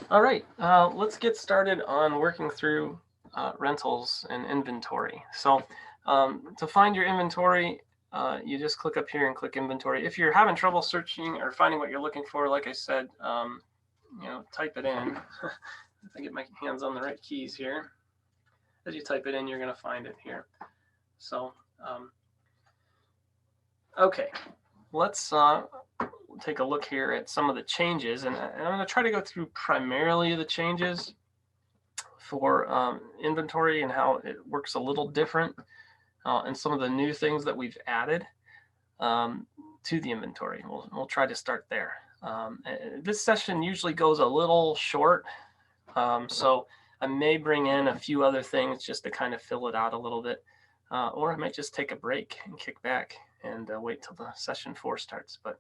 All right, let's get started on working through rentals and inventory. So to find your inventory, you just click up here and click inventory. If you're having trouble searching or finding what you're looking for, like I said, type it in. If I get my hands on the right keys here. As you type it in, you're going to find it here. So, okay, let's take a look here at some of the changes. And I'm going to try to go through primarily the changes for inventory and how it works a little different, and some of the new things that we've added to the inventory. We'll try to start there. This session usually goes a little short, so I may bring in a few other things just to kind of fill it out a little bit, or I might just take a break and kick back and wait till the session 4 starts. But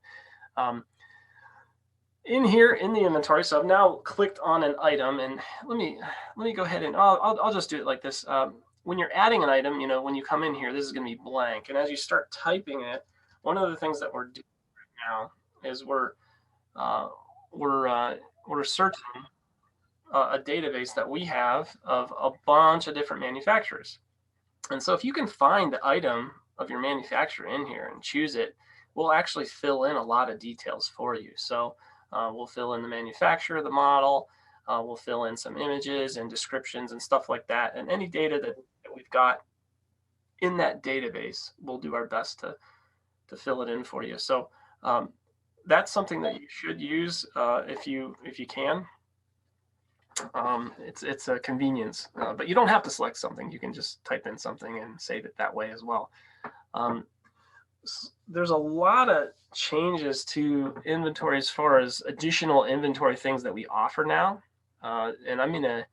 in here in the inventory, so I've now clicked on an item, and let me go ahead and I'll just do it like this. When you're adding an item, when you come in here, this is going to be blank, and as you start typing it, one of the things that we're doing right now is we're searching a database that we have of a bunch of different manufacturers. And so if you can find the item of your manufacturer in here and choose it, we'll actually fill in a lot of details for you. So we'll fill in the manufacturer, the model, we'll fill in some images and descriptions and stuff like that. And any data that we've got in that database, we'll do our best to fill it in for you. So that's something that you should use if you can. It's a convenience, but you don't have to select something. You can just type in something and save it that way as well. There's a lot of changes to inventory as far as additional inventory things that we offer now. And I'm going to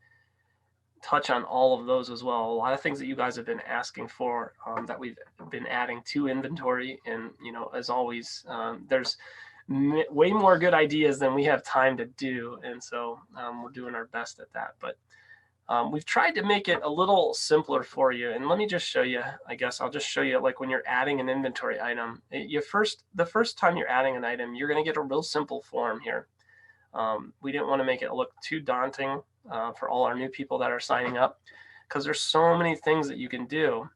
touch on all of those as well. A lot of things that you guys have been asking for that we've been adding to inventory. And, as always, there's way more good ideas than we have time to do. And so we're doing our best at that. But we've tried to make it a little simpler for you. And let me just show you, I guess I'll just show you, like when you're adding an inventory item, the first time you're adding an item, you're going to get a real simple form here. We didn't want to make it look too daunting for all our new people that are signing up, because there's so many things that you can do.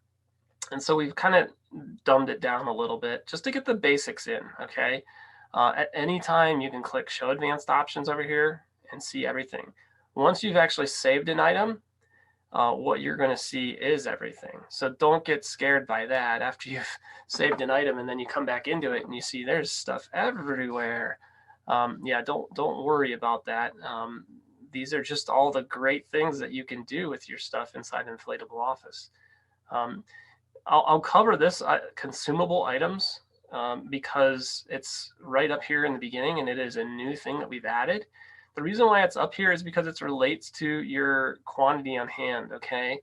And so we've kind of dumbed it down a little bit just to get the basics in, okay? At any time, you can click Show Advanced Options over here and see everything. Once you've actually saved an item, what you're going to see is everything. So don't get scared by that after you've saved an item and then you come back into it and you see there's stuff everywhere. Don't worry about that. These are just all the great things that you can do with your stuff inside Inflatable Office. I'll cover this consumable items because it's right up here in the beginning and it is a new thing that we've added. The reason why it's up here is because it relates to your quantity on hand, okay?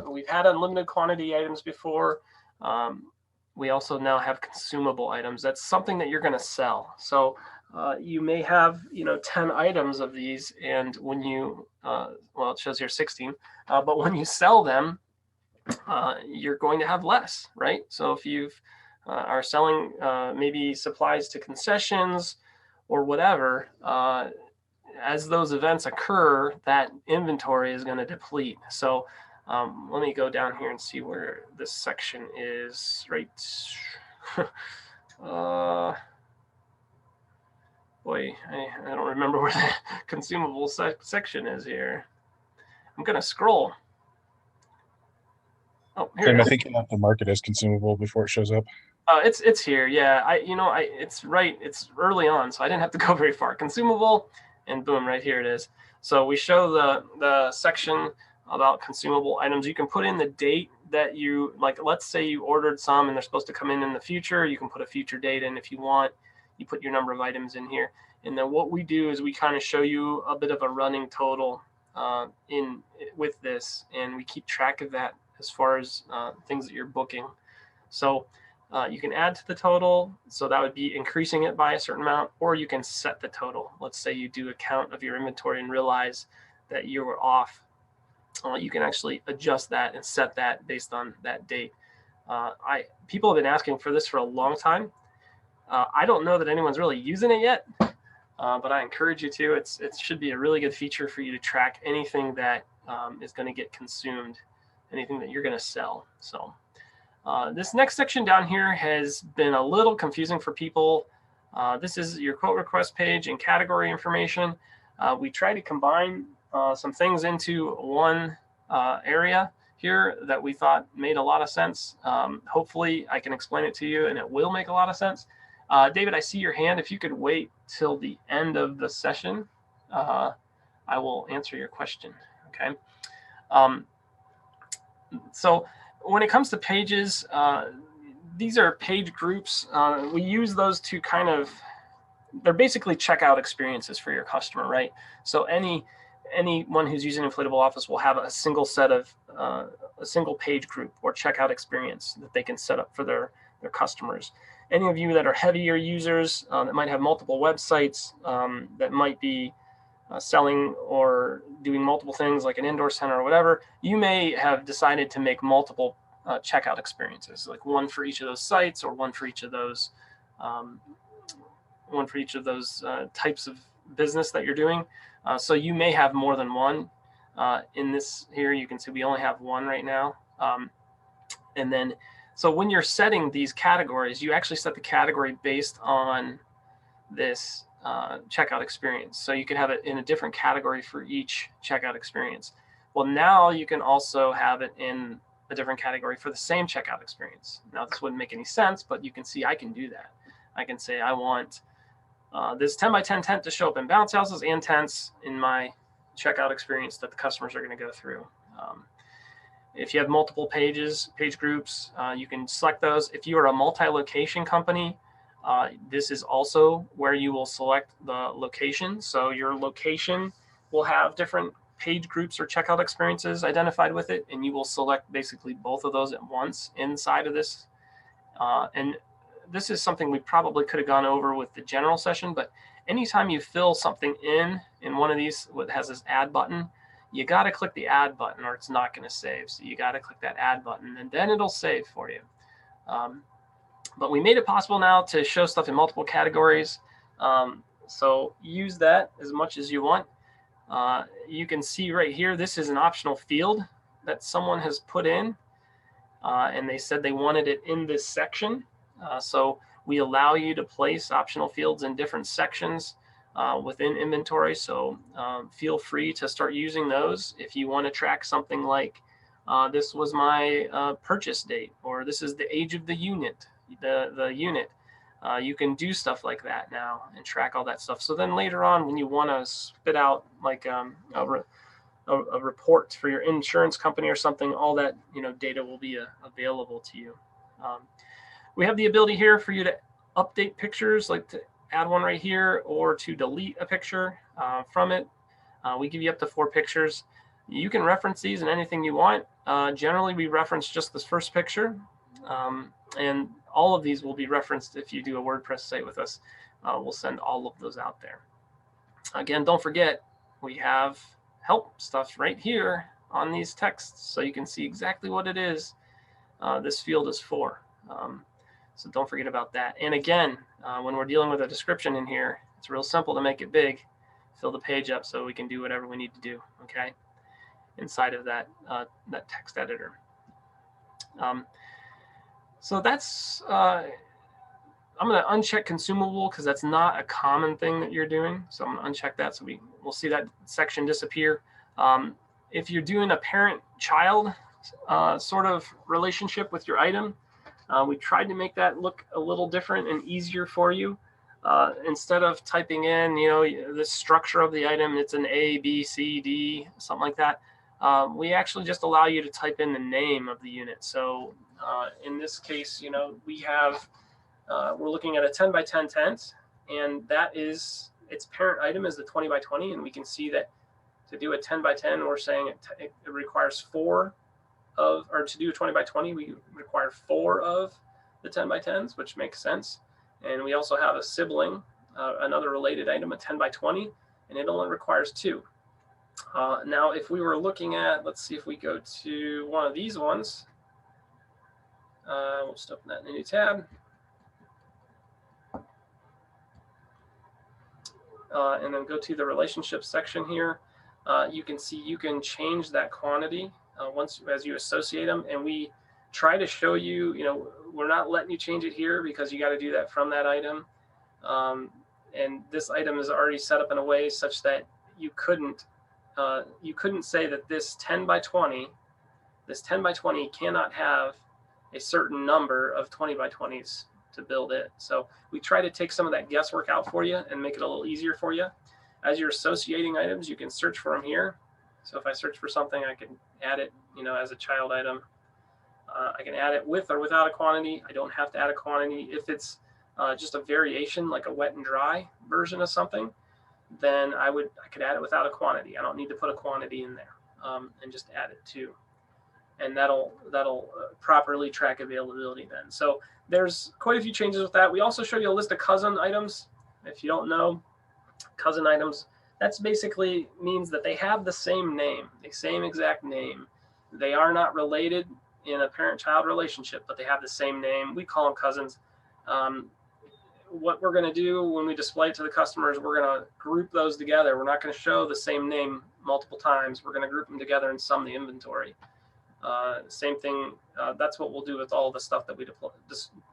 We've had unlimited quantity items before. We also now have consumable items. That's something that you're going to sell. So you may have, 10 items of these, and when you, it shows here 16, but when you sell them, you're going to have less, right? So if you are selling maybe supplies to concessions or whatever, as those events occur, that inventory is going to deplete. So let me go down here and see where this section is. Right. Boy, I don't remember where the consumable section is here. I'm going to scroll. Oh, here it is. I think you have to mark it as consumable before it shows up. It's here. Yeah, it's right. It's early on, so I didn't have to go very far. Consumable, and boom, right here it is. So we show the section about consumable items. You can put in the date that you like. Let's say you ordered some and they're supposed to come in the future. You can put a future date in if you want. You put your number of items in here, and then what we do is we kind of show you a bit of a running total with this, and we keep track of that as far as things that you're booking. So you can add to the total, so that would be increasing it by a certain amount, or you can set the total. Let's say you do a count of your inventory and realize that you were off. You can actually adjust that and set that based on that date. People have been asking for this for a long time. I don't know that anyone's really using it yet, but I encourage you to. It should be a really good feature for you to track anything that is going to get consumed, anything that you're going to sell. So this next section down here has been a little confusing for people. This is your quote request page and category information. We try to combine some things into one area here that we thought made a lot of sense. Hopefully I can explain it to you and it will make a lot of sense. David, I see your hand. If you could wait till the end of the session, I will answer your question. Okay. So when it comes to pages, these are page groups. We use those to kind of, they're basically checkout experiences for your customer, right? So anyone who's using Inflatable Office will have a single set of a single page group or checkout experience that they can set up for their customers. Any of you that are heavier users that might have multiple websites that might be selling or doing multiple things like an indoor center or whatever, you may have decided to make multiple checkout experiences, like one for each of those sites or one for each of those types of business that you're doing. So you may have more than one. In this here, you can see we only have one right now. And then, so when you're setting these categories, you actually set the category based on this checkout experience. So you can have it in a different category for each checkout experience. Well, now you can also have it in a different category for the same checkout experience. Now, this wouldn't make any sense, but you can see I can do that. I can say I want this 10 by 10 tent to show up in bounce houses and tents in my checkout experience that the customers are going to go through. If you have multiple page groups, you can select those. If you are a multi-location company, this is also where you will select the location. So your location will have different page groups or checkout experiences identified with it, and you will select basically both of those at once inside of this. And this is something we probably could have gone over with the general session, but anytime you fill something in one of these, what has this add button, you got to click the add button or it's not going to save. So you got to click that add button and then it'll save for you. But we made it possible now to show stuff in multiple categories. So use that as much as you want. You can see right here, this is an optional field that someone has put in, and they said they wanted it in this section. So we allow you to place optional fields in different sections within inventory. So feel free to start using those if you want to track something like this was my purchase date, or this is the age of the unit, the unit. You can do stuff like that now and track all that stuff. So then later on, when you want to spit out like a report for your insurance company or something, all that data will be available to you. We have the ability here for you to update pictures, like to add one right here, or to delete a picture from it. We give you up to 4 pictures. You can reference these in anything you want. Generally, we reference just this first picture, and all of these will be referenced if you do a WordPress site with us. We'll send all of those out there. Again, don't forget, we have help stuff right here on these texts, so you can see exactly what it is this field is for. So don't forget about that. And again, when we're dealing with a description in here, it's real simple to make it big, fill the page up so we can do whatever we need to do, okay, inside of that text editor. So that's, I'm going to uncheck consumable because that's not a common thing that you're doing. So I'm going to uncheck that so we'll see that section disappear. If you're doing a parent-child sort of relationship with your item, we tried to make that look a little different and easier for you. Instead of typing in, the structure of the item, it's an A, B, C, D, something like that. We actually just allow you to type in the name of the unit. So in this case, we have, we're looking at a 10 by 10 tent, and that is, its parent item is the 20 by 20. And we can see that to do a 10 by 10, we're saying it requires 4 of, or to do a 20 by 20, we require 4 of the 10 by 10s, which makes sense. And we also have a sibling, another related item, a 10 by 20, and it only requires 2. Now, if we were looking at, let's see if we go to one of these ones. We'll just open that in a new tab. and then go to the relationship section here, you can see you can change that quantity once as you associate them. And we try to show you, we're not letting you change it here because you got to do that from that item. And this item is already set up in a way such that you couldn't say that this 10 by 20 cannot have a certain number of 20 by 20s to build it. So we try to take some of that guesswork out for you and make it a little easier for you. As you're associating items, you can search for them here. So if I search for something, I can add it, as a child item. I can add it with or without a quantity. I don't have to add a quantity. If it's just a variation, like a wet and dry version of something, then I could add it without a quantity. I don't need to put a quantity in there, and just add it too. And that'll properly track availability then. So there's quite a few changes with that. We also show you a list of cousin items. If you don't know, cousin items, that's basically means that they have the same name, the same exact name. They are not related in a parent-child relationship, but they have the same name. We call them cousins. What we're going to do when we display it to the customers, we're going to group those together. We're not going to show the same name multiple times. We're going to group them together and sum the inventory. Same thing. That's what we'll do with all the stuff that we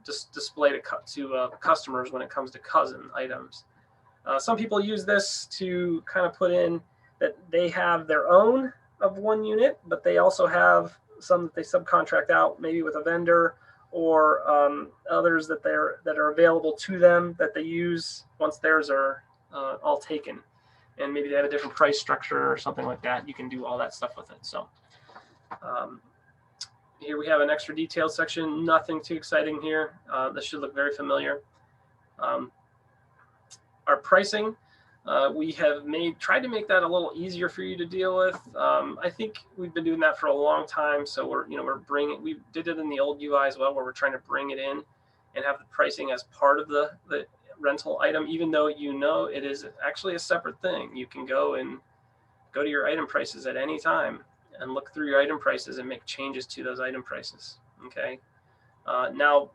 display to customers when it comes to cousin items. Some people use this to kind of put in that they have their own of one unit, but they also have some that they subcontract out, maybe with a vendor, or others that are available to them that they use once theirs are all taken, and maybe they have a different price structure or something like that. You can do all that stuff with it. So here we have an extra detailed section. Nothing too exciting here. This should look very familiar. Our pricing, we have tried to make that a little easier for you to deal with. I think we've been doing that for a long time. So we did it in the old UI as well, where we're trying to bring it in and have the pricing as part of the rental item, even though it is actually a separate thing. You can go to your item prices at any time and look through your item prices and make changes to those item prices. Okay. Now,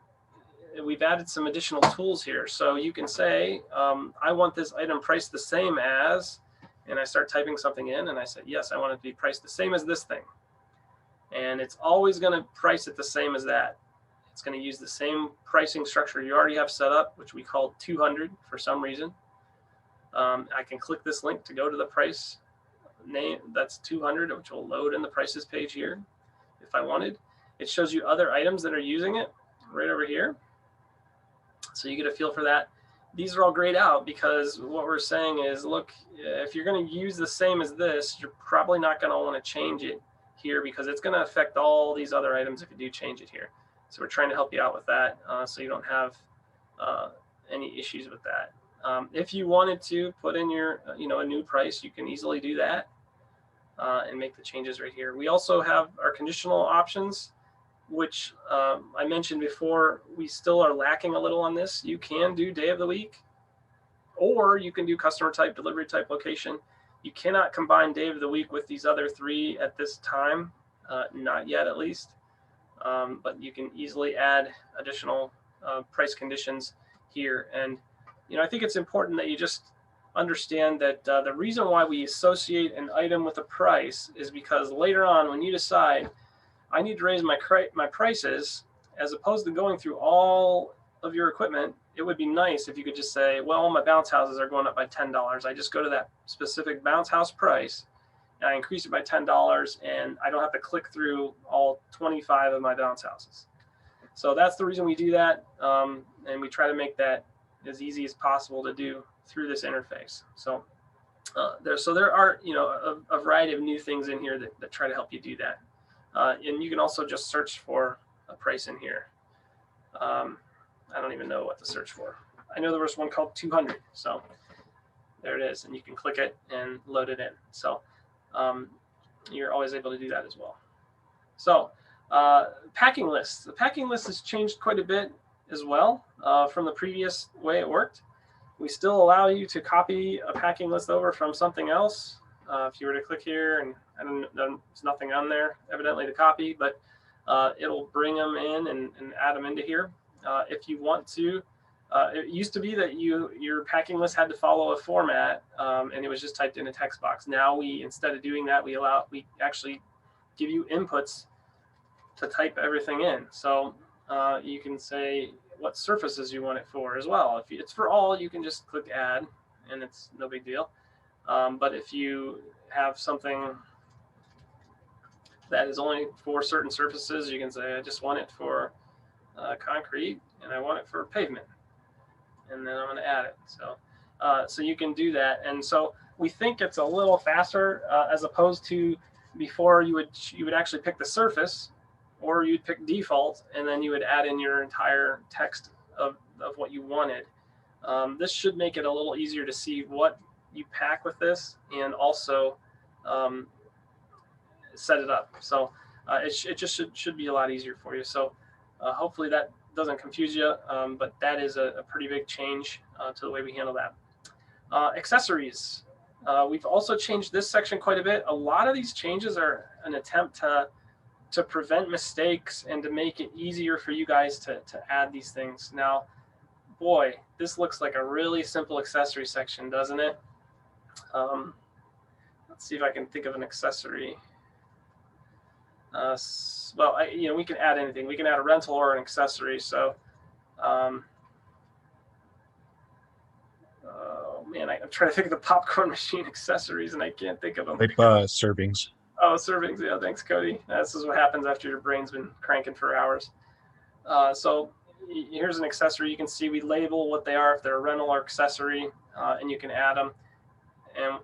we've added some additional tools here. So you can say, I want this item priced the same as, and I start typing something in and I say, yes, I want it to be priced the same as this thing. And it's always going to price it the same as that. It's going to use the same pricing structure you already have set up, which we called 200 for some reason. I can click this link to go to the price name. That's 200, which will load in the prices page here if I wanted. It shows you other items that are using it right over here. So you get a feel for that. These are all grayed out because what we're saying is, look, if you're going to use the same as this, you're probably not going to want to change it here because it's going to affect all these other items if you do change it here. So we're trying to help you out with that so you don't have any issues with that. If you wanted to put in your, a new price, you can easily do that and make the changes right here. We also have our conditional options, which I mentioned before. We still are lacking a little on this. You can do day of the week, or you can do customer type, delivery type, location. You cannot combine day of the week with these other three at this time, not yet at least, but you can easily add additional price conditions here. And I think it's important that you just understand that the reason why we associate an item with a price is because later on when you decide, I need to raise my prices, as opposed to going through all of your equipment, it would be nice if you could just say, well, my bounce houses are going up by $10. I just go to that specific bounce house price and I increase it by $10, and I don't have to click through all 25 of my bounce houses. So that's the reason we do that, and we try to make that as easy as possible to do through this interface. So there are a variety of new things in here that try to help you do that. And you can also just search for a price in here. I don't even know what to search for. I know there was one called 200. So there it is. And you can click it and load it in. So you're always able to do that as well. So packing lists. The packing list has changed quite a bit as well from the previous way it worked. We still allow you to copy a packing list over from something else. If you were to click here, and there's nothing on there evidently to copy, but it'll bring them in and add them into here. If you want to It used to be that your packing list had to follow a format, and it was just typed in a text box. Now instead of doing that, we actually give you inputs to type everything in. So you can say what surfaces you want it for as well. If it's for all, you can just click add, and it's no big deal. But if you have something that is only for certain surfaces, you can say I just want it for concrete, and I want it for pavement, and then I'm going to add it. So you can do that. And so we think it's a little faster as opposed to before you would actually pick the surface, or you'd pick default, and then you would add in your entire text of what you wanted. This should make it a little easier to see what you pack with this, and also set it up. So it just should be a lot easier for you. So hopefully that doesn't confuse you, but that is a pretty big change to the way we handle that. Accessories. We've also changed this section quite a bit. A lot of these changes are an attempt to prevent mistakes and to make it easier for you guys to add these things. Now, boy, this looks like a really simple accessory section, doesn't it? Let's see if I can think of an accessory. Well, we can add anything. We can add a rental or an accessory. So, oh man, I'm trying to think of the popcorn machine accessories, and I can't think of them. Like servings. Oh, servings. Yeah, thanks, Cody. This is what happens after your brain's been cranking for hours. So here's an accessory. You can see we label what they are, if they're a rental or accessory, and you can add them. And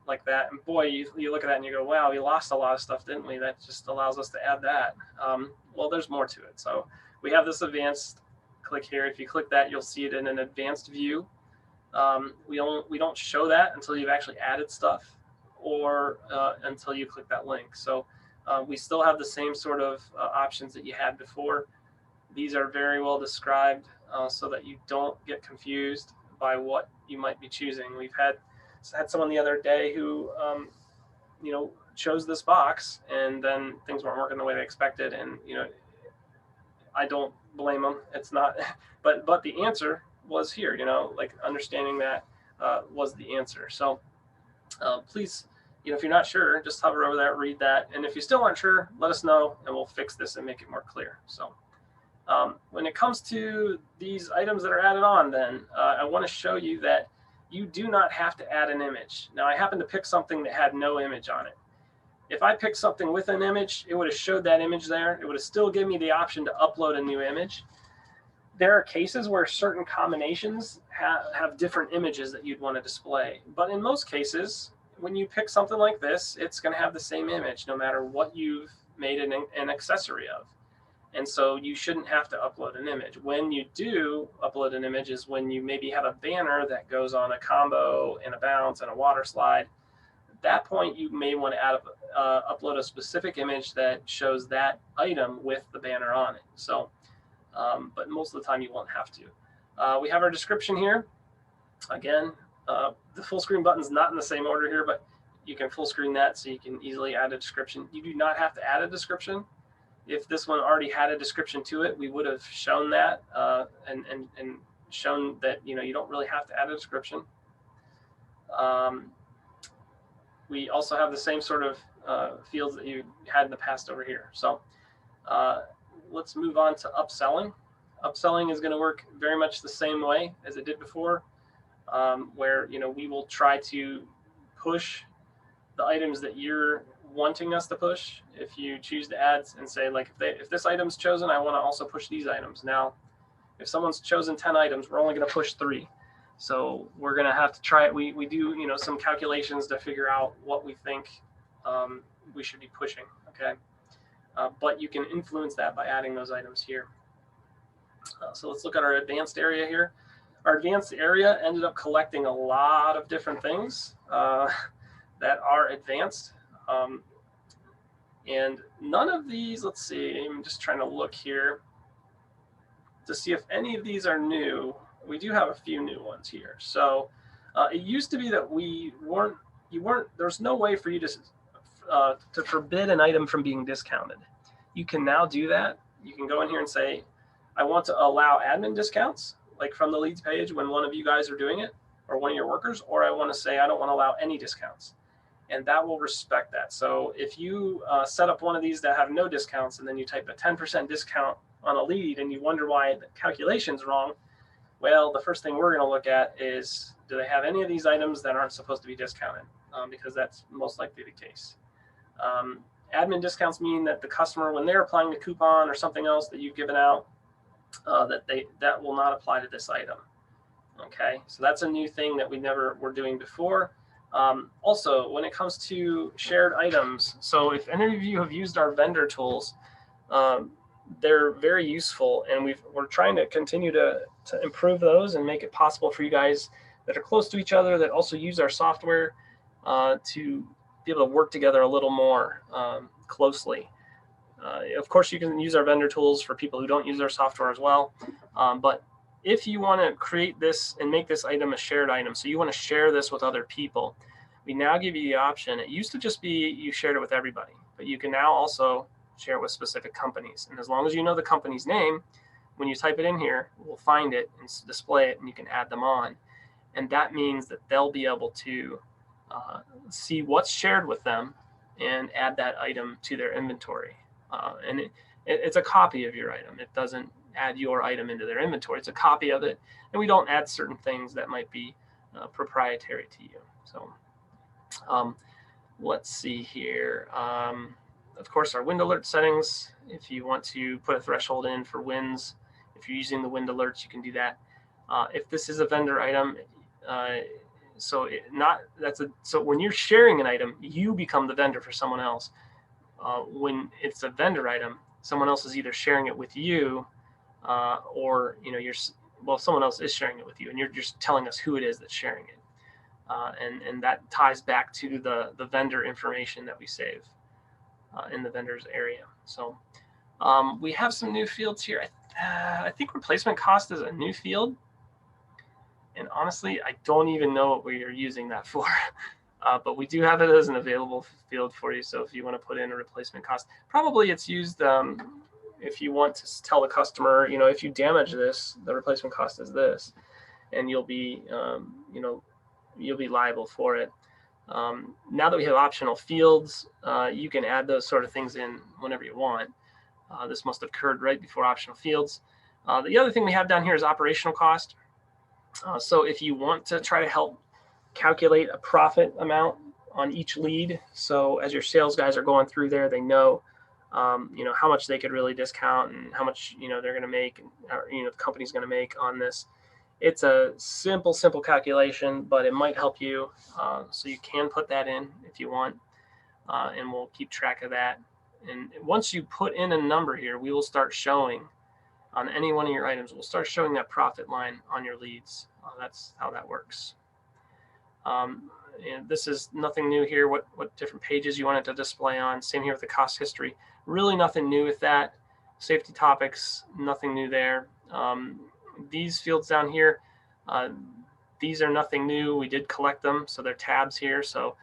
like that, and boy, you look at that and you go, wow, we lost a lot of stuff, didn't we? That just allows us to add that. Well, there's more to it. So we have this advanced. Click here. If you click that, you'll see it in an advanced view. We don't show that until you've actually added stuff, or until you click that link. So we still have the same sort of options that you had before. These are very well described so that you don't get confused by what you might be choosing. We've had someone the other day who chose this box, and then things weren't working the way they expected, and I don't blame them. It's not, but the answer was here. Like understanding that was the answer. So please, if you're not sure, just hover over that, read that, and if you still aren't sure, let us know, and we'll fix this and make it more clear. So when it comes to these items that are added on, then I want to show you that you do not have to add an image. Now, I happen to pick something that had no image on it. If I picked something with an image, it would have showed that image there. It would have still given me the option to upload a new image. There are cases where certain combinations have different images that you'd want to display. But in most cases, when you pick something like this, it's going to have the same image no matter what you've made an accessory of. And so you shouldn't have to upload an image. When you do upload an image is when you maybe have a banner that goes on a combo and a bounce and a water slide. At that point, you may want to upload a specific image that shows that item with the banner on it. So, but most of the time you won't have to. We have our description here. Again, the full screen button is not in the same order here, but you can full screen that so you can easily add a description. You do not have to add a description. If this one already had a description to it, we would have shown that and shown that you don't really have to add a description. We also have the same sort of fields that you had in the past over here. So let's move on to upselling. Upselling is going to work very much the same way as it did before, where we will try to push the items that you're wanting us to push. If you choose to add and say, like, if this item's chosen, I want to also push these items. Now, if someone's chosen 10 items, we're only going to push 3. So we're going to have to try it. We do some calculations to figure out what we think we should be pushing. Okay, but you can influence that by adding those items here. So let's look at our advanced area here. Our advanced area ended up collecting a lot of different things that are advanced. And none of these, let's see, I'm just trying to look here to see if any of these are new. We do have a few new ones here. So it used to be that there's no way for you to forbid an item from being discounted. You can now do that. You can go in here and say, I want to allow admin discounts. like from the leads page when one of you guys are doing it or one of your workers, or I want to say I don't want to allow any discounts. And that will respect that. So if you set up one of these that have no discounts and then you type a 10% discount on a lead and you wonder why the calculation's wrong, well, the first thing we're going to look at is, do they have any of these items that aren't supposed to be discounted? Because that's most likely the case. Admin discounts mean that the customer, when they're applying a coupon or something else that you've given out, that will not apply to this item. Okay, so that's a new thing that we never were doing before. Also, when it comes to shared items, so if any of you have used our vendor tools, they're very useful, and we're trying to continue to improve those and make it possible for you guys that are close to each other that also use our software to be able to work together a little more closely. Of course, you can use our vendor tools for people who don't use our software as well, but if you want to create this and make this item a shared item, so you want to share this with other people, we now give you the option. It used to just be you shared it with everybody, but you can now also share it with specific companies. And as long as you know the company's name, when you type it in here, we'll find it and display it, and you can add them on. And that means that they'll be able to see what's shared with them and add that item to their inventory. And it's a copy of your item. It doesn't add your item into their inventory. It's a copy of it, and we don't add certain things that might be proprietary to you. So let's see here. Of course, our wind alert settings, if you want to put a threshold in for winds, if you're using the wind alerts, you can do that. If this is a vendor item, so when you're sharing an item, you become the vendor for someone else. When it's a vendor item, someone else is either sharing it with you, or someone else is sharing it with you, and you're just telling us who it is that's sharing it, and that ties back to the vendor information that we save in the vendors area. So we have some new fields here. I think replacement cost is a new field, and honestly, I don't even know what we are using that for. But we do have it as an available field for you. So if you want to put in a replacement cost, probably it's used if you want to tell the customer, if you damage this, the replacement cost is this, and you'll be liable for it. Now that we have optional fields, you can add those sort of things in whenever you want. This must have occurred right before optional fields. The other thing we have down here is operational cost. So if you want to try to help calculate a profit amount on each lead, so as your sales guys are going through there, they know how much they could really discount and how much they're going to make, or the company's going to make on this. It's a simple calculation, but it might help you. So you can put that in if you want, and we'll keep track of that. And once you put in a number here, we will start showing on any one of your items. We'll start showing that profit line on your leads. That's how that works. And this is nothing new here. What different pages you want it to display on. Same here with the cost history. Really nothing new with that. Safety topics, nothing new there. These fields down here, these are nothing new. We did collect them, so they're tabs here. So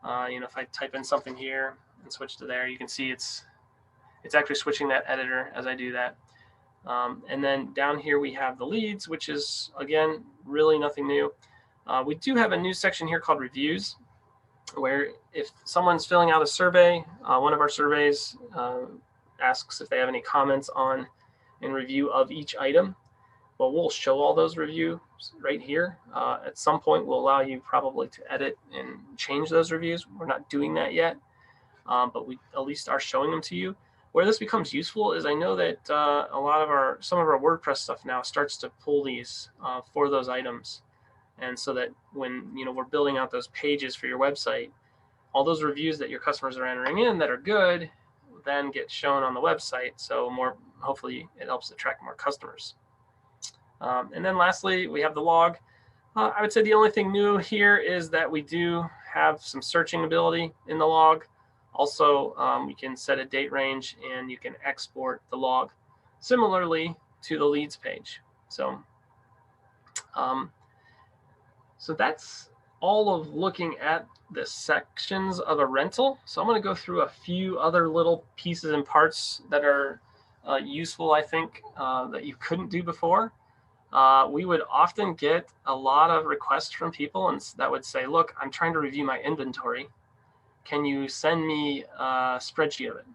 if I type in something here and switch to there, you can see it's actually switching that editor as I do that. And then down here we have the leads, which is, again, really nothing new. We do have a new section here called reviews, where if someone's filling out a survey, one of our surveys asks if they have any comments on and review of each item. Well, we'll show all those reviews right here. At some point, we'll allow you probably to edit and change those reviews. We're not doing that yet, but we at least are showing them to you. Where this becomes useful is I know that some of our WordPress stuff now starts to pull these for those items. And so that when we're building out those pages for your website, all those reviews that your customers are entering in that are good then get shown on the website. So hopefully it helps attract more customers. And then lastly, we have the log. I would say the only thing new here is that we do have some searching ability in the log. Also, we can set a date range and you can export the log similarly to the leads page. So that's all of looking at the sections of a rental. So I'm going to go through a few other little pieces and parts that are useful, I think, that you couldn't do before. we would often get a lot of requests from people and that would say, look, I'm trying to review my inventory. Can you send me a spreadsheet of it?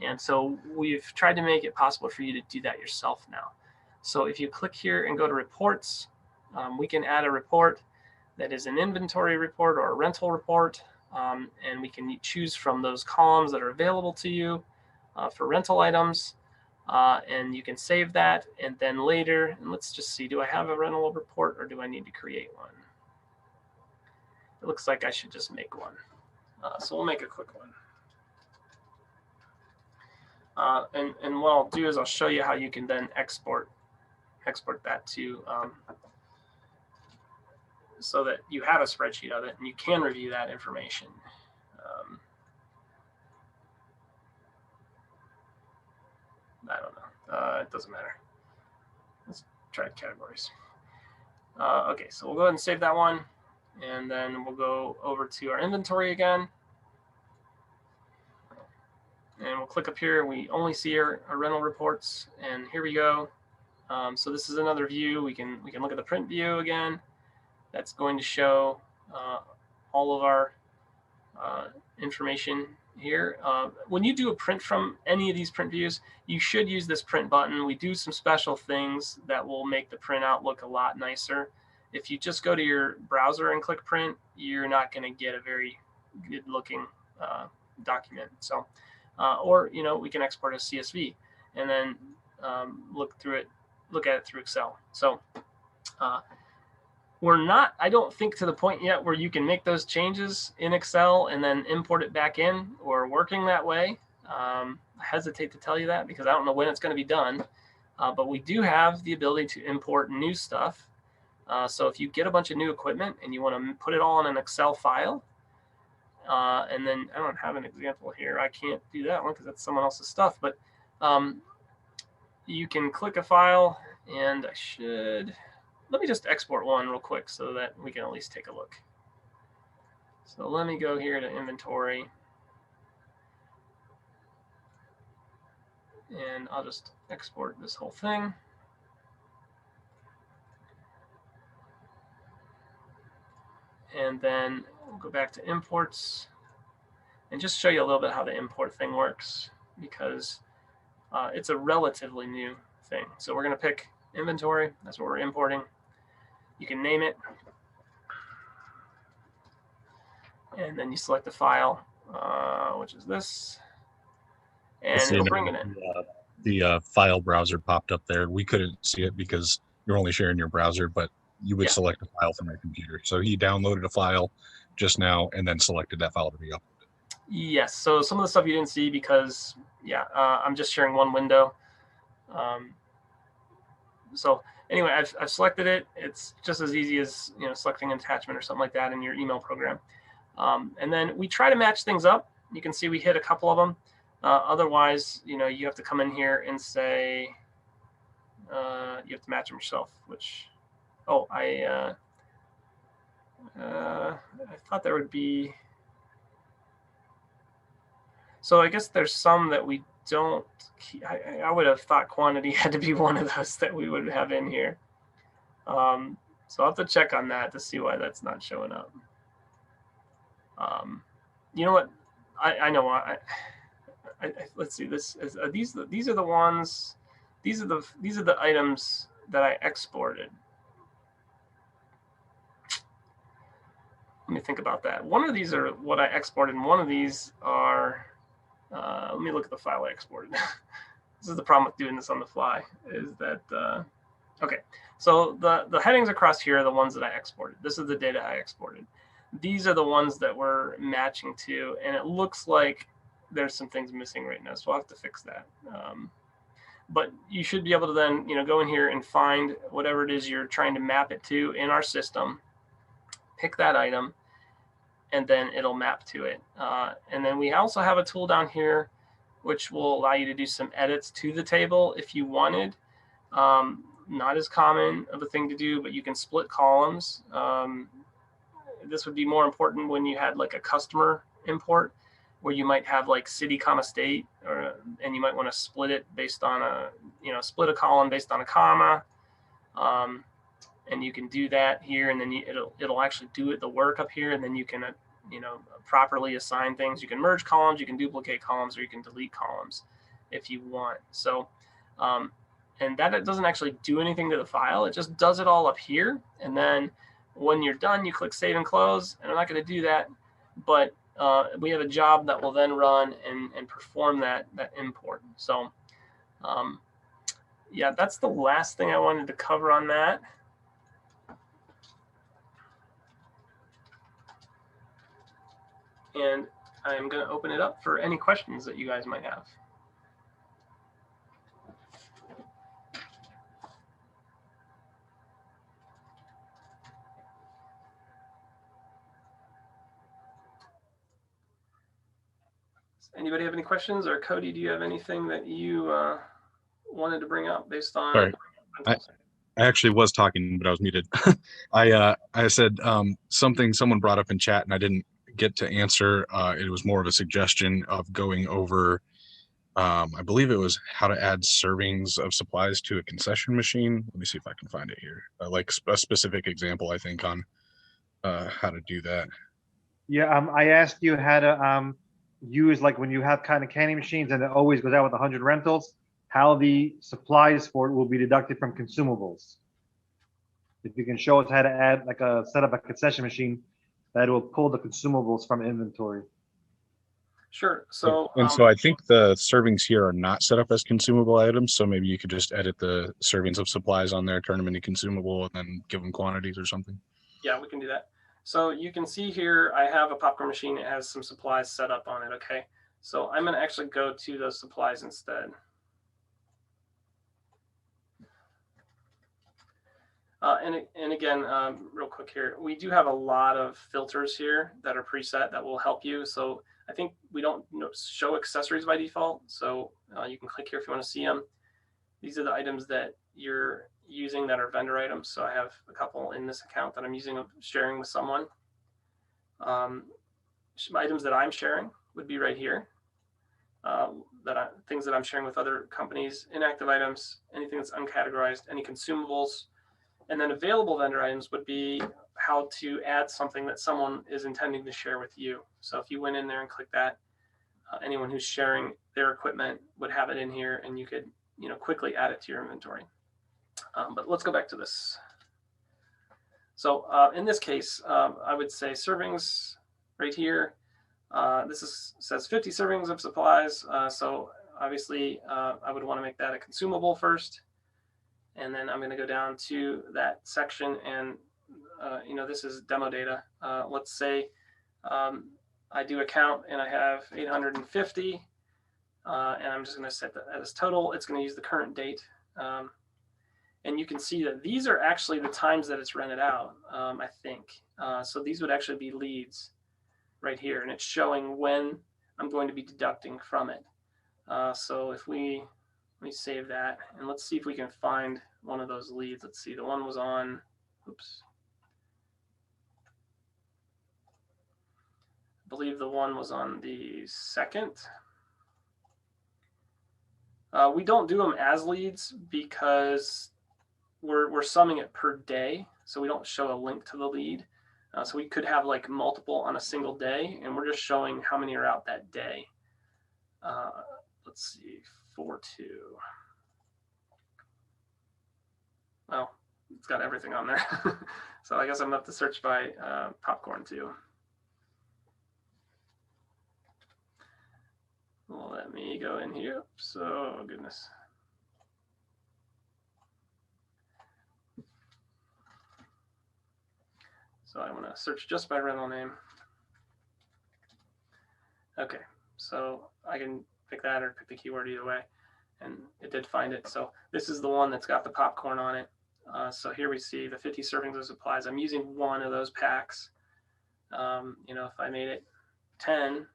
And so we've tried to make it possible for you to do that yourself now. So if you click here and go to reports, we can add a report that is an inventory report or a rental report. And we can choose from those columns that are available to you for rental items. And you can save that. And then later, and let's just see, do I have a rental report or do I need to create one? It looks like I should just make one. So we'll make a quick one. And what I'll do is I'll show you how you can then export that to so that you have a spreadsheet of it and you can review that information. I don't know. It doesn't matter. Let's try categories. Okay, so we'll go ahead and save that one. And then we'll go over to our inventory again. And we'll click up here. We only see our rental reports. And here we go. So this is another view. We can look at the print view again. That's going to show all of our information here. When you do a print from any of these print views, you should use this print button. We do some special things that will make the printout look a lot nicer. If you just go to your browser and click print, you're not going to get a very good looking document. So, or we can export as CSV and then look at it through Excel. So we're not, I don't think, to the point yet where you can make those changes in Excel and then import it back in or working that way. I hesitate to tell you that because I don't know when it's going to be done. But we do have the ability to import new stuff. So if you get a bunch of new equipment and you want to put it all in an Excel file, and then I don't have an example here. I can't do that one because that's someone else's stuff. But you can click a file, and let me just export one real quick so that we can at least take a look. So let me go here to inventory. And I'll just export this whole thing. And then we'll go back to imports and just show you a little bit how the import thing works because it's a relatively new thing. So we're going to pick inventory. That's what we're importing. You can name it. And then you select the file, which is this. And it'll bring it in. The file browser popped up there. We couldn't see it because you're only sharing your browser, but you would select a file from your computer. So he downloaded a file just now and then selected that file to be uploaded. Yes. So some of the stuff you didn't see because, I'm just sharing one window. So anyway, I've selected it. It's just as easy as selecting an attachment or something like that in your email program. And then we try to match things up. You can see we hit a couple of them. Otherwise, you have to come in here and say you have to match them yourself. Which, I thought there would be. So I guess there's some that we don't. I would have thought quantity had to be one of those that we would have in here. So I'll have to check on that to see why that's not showing up. You know what? I know why. Let's see. These are the ones. These are the items that I exported. Let me think about that. One of these are what I exported, and one of these are. Let me look at the file I exported. This is the problem with doing this on the fly. Is that okay? So the headings across here are the ones that I exported. This is the data I exported. These are the ones that we're matching to, and it looks like there's some things missing right now, so I'll have to fix that. But you should be able to then, go in here and find whatever it is you're trying to map it to in our system, pick that item, and then it'll map to it. And then we also have a tool down here which will allow you to do some edits to the table if you wanted. Not as common of a thing to do, but you can split columns. This would be more important when you had like a customer import where you might have like city, comma, state, and you might want to split it based on split a column based on a comma. And you can do that here, and then it'll actually do the work up here, and then you can properly assign things. You can merge columns, you can duplicate columns, or you can delete columns if you want. So and that it doesn't actually do anything to the file. It just does it all up here. And then when you're done, you click save and close. And I'm not going to do that, but we have a job that will then run and perform that import. So yeah, that's the last thing I wanted to cover on that. And I'm going to open it up for any questions that you guys might have. Anybody have any questions? Or Cody, do you have anything that you wanted to bring up based on? Sorry, I actually was talking, but I was muted. I said something someone brought up in chat, and I didn't get to answer. It was more of a suggestion of going over, I believe it was how to add servings of supplies to a concession machine. Let me see if I can find it here. Like a specific example, I think, on how to do that. Yeah, I asked you how to use, like, when you have kind of candy machines and it always goes out with 100 rentals, how the supplies for it will be deducted from consumables. If you can show us how to add, like, set up a concession machine that will pull the consumables from inventory. Sure. So so I think the servings here are not set up as consumable items. So maybe you could just edit the servings of supplies on there, turn them into consumable, and then give them quantities or something. Yeah, we can do that. So you can see here, I have a popcorn machine. It has some supplies set up on it. Okay. So I'm going to actually go to those supplies instead. And again, real quick here, we do have a lot of filters here that are preset that will help you. So I think we don't show accessories by default. So you can click here if you want to see them. These are the items that you're using that are vendor items. So I have a couple in this account that I'm using, sharing with someone. Items that I'm sharing would be right here. Things that I'm sharing with other companies, inactive items, anything that's uncategorized, any consumables. And then available vendor items would be how to add something that someone is intending to share with you. So if you went in there and clicked that, anyone who's sharing their equipment would have it in here, and you could quickly add it to your inventory. But let's go back to this. So in this case, I would say servings right here. This says 50 servings of supplies. So obviously I would want to make that a consumable first. And then I'm going to go down to that section, and this is demo data. Let's say I do a count and I have 850, and I'm just going to set that as total. It's going to use the current date. And you can see that these are actually the times that it's rented out, I think. So these would actually be leads right here, and it's showing when I'm going to be deducting from it. So if let me save that, and let's see if we can find one of those leads. Let's see, the one was on, oops. I believe the one was on the 2nd. We don't do them as leads because we're summing it per day, so we don't show a link to the lead. So we could have like multiple on a single day, and we're just showing how many are out that day. Let's see, 4-2. Well, it's got everything on there. So I guess I'm going to have to search by popcorn too. Well, let me go in here. So, goodness. So I want to search just by rental name. Okay, so I can pick that or pick the keyword either way. And it did find it. So this is the one that's got the popcorn on it. So here we see the 50 servings of supplies. I'm using one of those packs. If I made it 10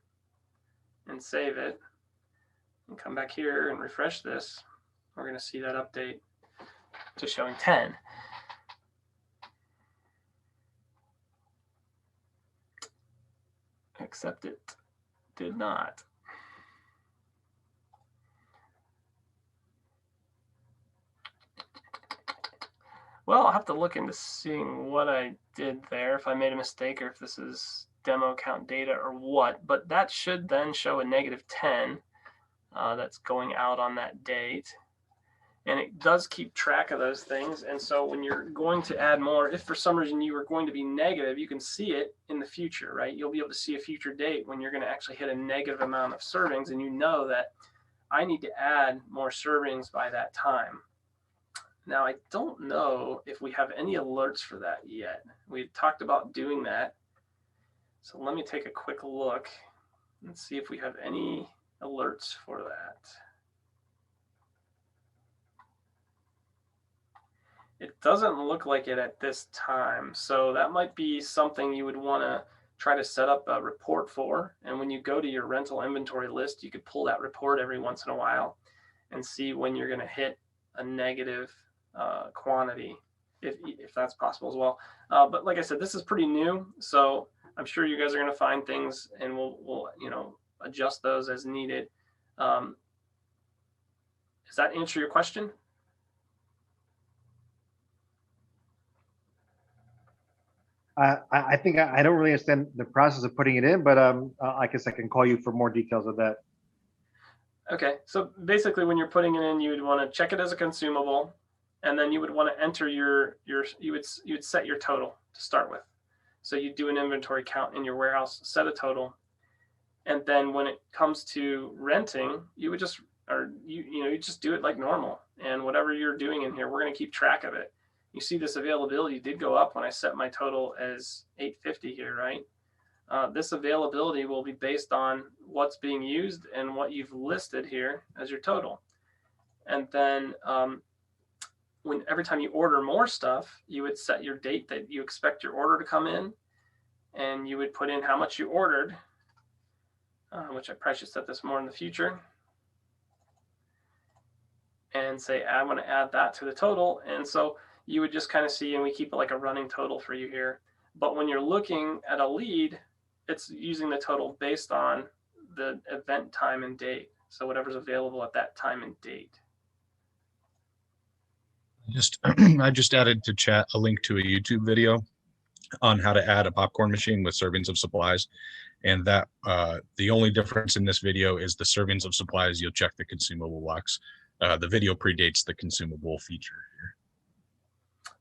and save it and come back here and refresh this, we're going to see that update to showing 10. Except it did not. Well, I'll have to look into seeing what I did there, if I made a mistake or if this is demo count data or what, but that should then show a -10 that's going out on that date. And it does keep track of those things. And so when you're going to add more, if for some reason you are going to be negative, you can see it in the future, right? You'll be able to see a future date when you're going to actually hit a negative amount of servings, and you know that I need to add more servings by that time. Now, I don't know if we have any alerts for that yet. We talked about doing that. So let me take a quick look and see if we have any alerts for that. It doesn't look like it at this time. So that might be something you would want to try to set up a report for. And when you go to your rental inventory list, you could pull that report every once in a while and see when you're going to hit a negative quantity, if that's possible as well. But like I said, this is pretty new, so I'm sure you guys are going to find things, and we'll adjust those as needed. Does that answer your question? I think I don't really understand the process of putting it in, but I guess I can call you for more details of that. Okay, so basically when you're putting it in, you would want to check it as a consumable, and then you would want to enter you would set your total to start with. So you do an inventory count in your warehouse, set a total, and then when it comes to renting, you would just you just do it like normal, and whatever you're doing in here, we're going to keep track of it. You see this availability did go up when I set my total as 850 here, right? This availability will be based on what's being used and what you've listed here as your total. And then every time you order more stuff, you would set your date that you expect your order to come in, and you would put in how much you ordered, which I probably should set this more in the future, and say, I want to add that to the total. And so you would just kind of see, and we keep it like a running total for you here. But when you're looking at a lead, it's using the total based on the event time and date. So whatever's available at that time and date. I just added to chat a link to a YouTube video on how to add a popcorn machine with servings of supplies. And that the only difference in this video is the servings of supplies. You'll check the consumable box. The video predates the consumable feature here.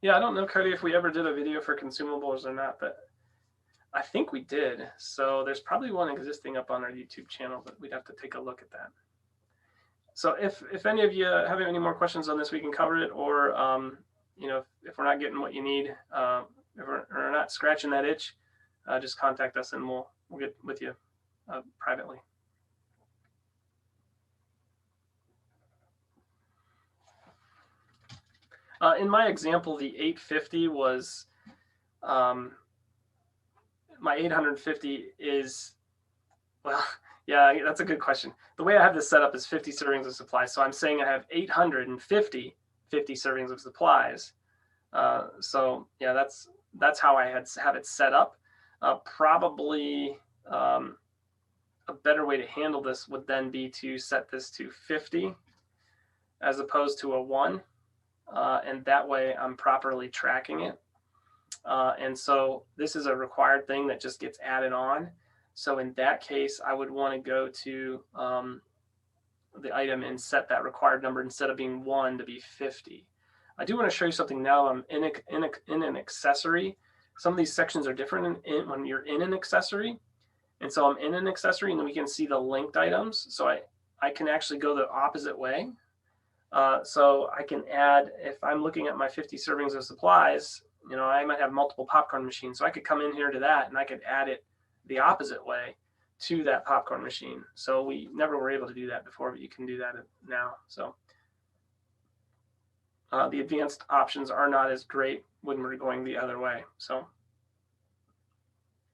Yeah, I don't know, Cody, if we ever did a video for consumables or not, but I think we did. So there's probably one existing up on our YouTube channel, but we'd have to take a look at that. So if any of you have any more questions on this, we can cover it, or if we're not getting what you need, if we're not scratching that itch, just contact us and we'll get with you privately. In my example, the 850 was my 850 is, well, yeah, that's a good question. The way I have this set up is 50 servings of supplies. So I'm saying I have 850 servings of supplies. So yeah, that's how I have it set up. Probably a better way to handle this would then be to set this to 50 as opposed to a 1. And that way I'm properly tracking it. And so this is a required thing that just gets added on. So in that case, I would want to go to the item and set that required number instead of being 1 to be 50. I do want to show you something now. I'm in an accessory. Some of these sections are different when you're in an accessory. And so I'm in an accessory, and then we can see the linked items. So I can actually go the opposite way. So I can add, if I'm looking at my 50 servings of supplies, I might have multiple popcorn machines. So I could come in here to that, and I could add it the opposite way to that popcorn machine. So we never were able to do that before, but you can do that now. So the advanced options are not as great when we're going the other way. So